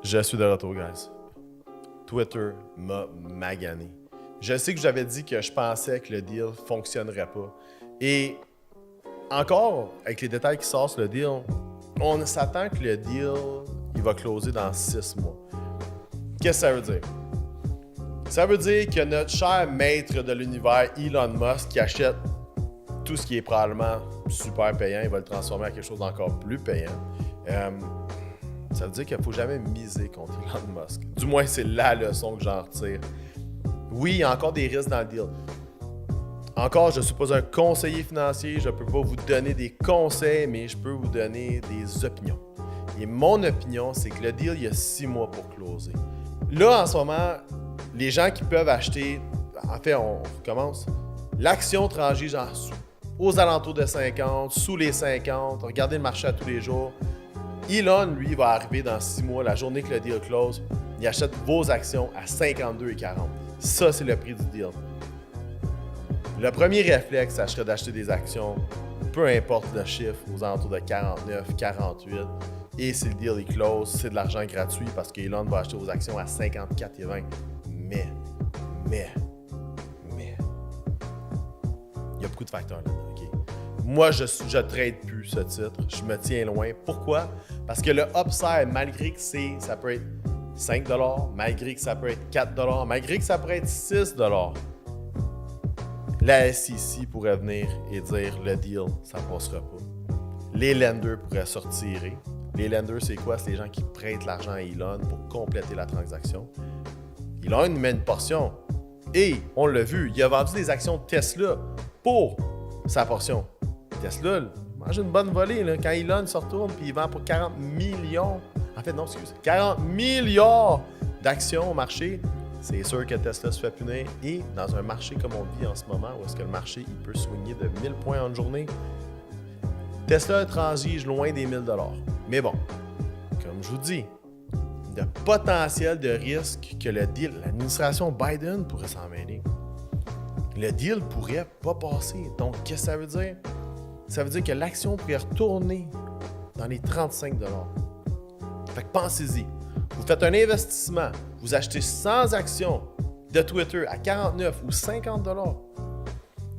Je suis de retour, guys. Twitter m'a magané. Je sais que j'avais dit que je pensais que le deal ne fonctionnerait pas. Et encore, avec les détails qui sortent sur le deal, on s'attend que le deal il va closer dans 6 mois. Qu'est-ce que ça veut dire? Ça veut dire que notre cher maître de l'univers, Elon Musk, qui achète tout ce qui est probablement super payant, il va le transformer en quelque chose d'encore plus payant. Ça veut dire qu'il ne faut jamais miser contre Elon Musk. Du moins, c'est la leçon que j'en retire. Oui, il y a encore des risques dans le deal. Encore, je ne suis pas un conseiller financier, je ne peux pas vous donner des conseils, mais je peux vous donner des opinions. Et mon opinion, c'est que le deal, il y a 6 mois pour closer. Là, en ce moment, les gens qui peuvent acheter, en fait, on recommence, l'action transige aux alentours de 50, sous les 50, regardez le marché à tous les jours. Elon, lui, va arriver dans 6 mois, la journée que le deal close, il achète vos actions à 52,40. Ça, c'est le prix du deal. Le premier réflexe, ça serait d'acheter des actions, peu importe le chiffre, aux alentours de 49, 48. Et si le deal est close, c'est de l'argent gratuit parce qu'Elon va acheter vos actions à 54,20. Mais, il y a beaucoup de facteurs là-dedans, OK? Moi, je trade plus ce titre. Je me tiens loin. Pourquoi? Parce que le upside, malgré que ça peut être 5 $, malgré que ça peut être 4 $, malgré que ça peut être 6 $, la SEC pourrait venir et dire le deal, ça ne passera pas. Les lenders pourraient se retirer. Les lenders, c'est quoi? C'est les gens qui prêtent l'argent à Elon pour compléter la transaction. Elon met une portion. Et, on l'a vu, il a vendu des actions de Tesla pour sa portion. Tesla, mange une bonne volée. Là. Quand Elon se retourne et il vend pour 40 millions, en fait, non, excusez, 40 milliards d'actions au marché, c'est sûr que Tesla se fait punir. Et dans un marché comme on vit en ce moment, où est-ce que le marché il peut swinguer de 1000 points en une journée, Tesla transige loin des 1000 $. Mais bon, comme je vous dis, il y a potentiel de risque que le deal, l'administration Biden pourrait s'en mêler. Le deal pourrait pas passer. Donc, qu'est-ce que ça veut dire? Ça veut dire que l'action pourrait retourner dans les 35 $. Fait que pensez-y. Vous faites un investissement, vous achetez 100 actions de Twitter à 49 ou 50 $.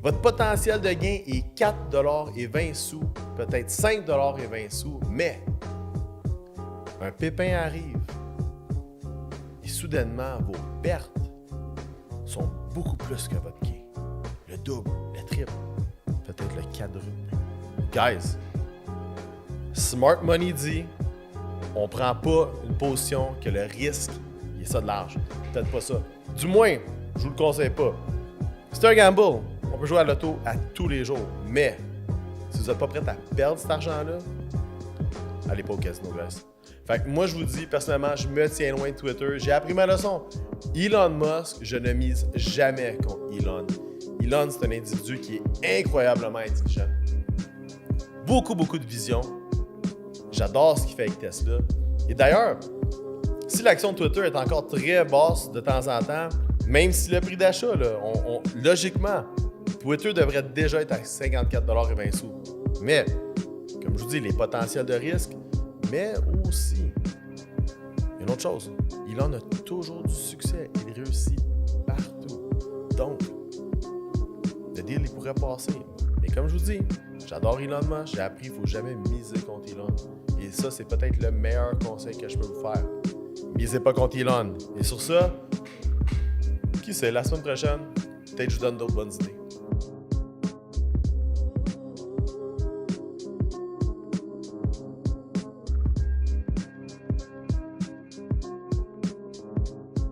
Votre potentiel de gain est 4,20 $, peut-être 5,20 $, mais un pépin arrive et soudainement, vos pertes sont beaucoup plus que votre gain. Le double, le triple, peut-être le quadruple. Guys, Smart Money dit, on prend pas une position que le risque, il est ça de large. Peut-être pas ça. Du moins, je vous le conseille pas. C'est un gamble. On peut jouer à l'auto à tous les jours. Mais, si vous n'êtes pas prêt à perdre cet argent-là, allez pas au casino, guys. Fait que moi, je vous dis, personnellement, je me tiens loin de Twitter. J'ai appris ma leçon. Elon Musk, je ne mise jamais contre Elon. Elon, c'est un individu qui est incroyablement intelligent. Beaucoup de vision. J'adore ce qu'il fait avec Tesla. Et d'ailleurs, si l'action de Twitter est encore très basse de temps en temps, même si le prix d'achat, là, logiquement, Twitter devrait déjà être à 54,20 $. Mais, comme je vous dis, les potentiels de risque, mais aussi, il y a une autre chose. Elon a toujours du succès. Il réussit partout. Donc, le deal, il pourrait passer. Mais comme je vous dis, j'adore Elon Musk. J'ai appris qu'il ne faut jamais miser contre Elon. Et ça, c'est peut-être le meilleur conseil que je peux vous faire. Misez pas contre Elon. Et sur ça, qui sait, la semaine prochaine, peut-être que je vous donne d'autres bonnes idées.